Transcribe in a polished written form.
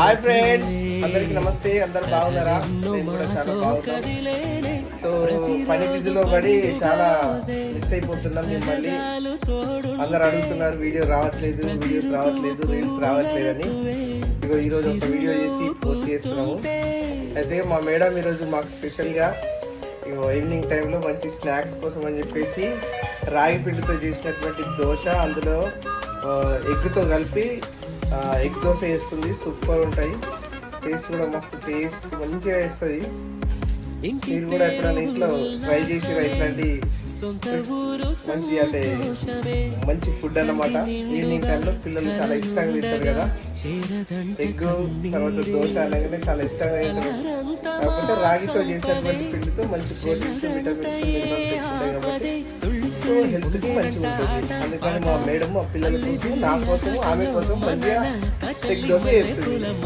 Hi friends, అందరికి నమస్తే. అందరు బాగున్నారా? నేను కూడా చాలా బాగున్నాను. సో పని బిజీలో పడి చాలా మిస్ అయిపోతున్నాం మిమ్మల్ని. అందరు అడుగుతున్నారు వీడియోస్ రావట్లేదు, రీల్స్ రావట్లేదు అని. ఇగో ఈరోజు ఒక వీడియో చేసి పోస్ట్ చేస్తున్నాము. అయితే మా మేడం ఈరోజు మాకు స్పెషల్గా ఈవినింగ్ టైంలో మంచి స్నాక్స్ కోసం అని చెప్పేసి రాగి పిండితో చేసినటువంటి దోశ, అందులో ఎగ్తో కలిపి ఎగ్ దోశ వేస్తుంది. సూపర్ ఉంటాయి, టేస్ట్ కూడా మస్తు టేస్ట్ మంచిగా వేస్తుంది. మీరు కూడా ఎప్పుడైనా ఇంట్లో ట్రై చేసి ఇట్లాంటి మంచి అంటే మంచి ఫుడ్ అన్నమాట. ఈవినింగ్ టైంలో పిల్లలు చాలా ఇష్టంగా తింటారు కదా. ఎగ్ తర్వాత దోశ అనగానే చాలా ఇష్టంగా తింటారు. కాకపోతే రాగితో చేసినటువంటి పిండితో మంచి ప్రోటీన్స్, విటమిన్స్, మినరల్స్ ఉంటాయి కాబట్టి హెల్త్కి మంచిగా ఉంటుంది. అందుకని మా మేడం మా పిల్లల కోసం, నా కోసం, ఆమె కోసం మంచిగా ఎగ్ దోశ వేస్తుంది.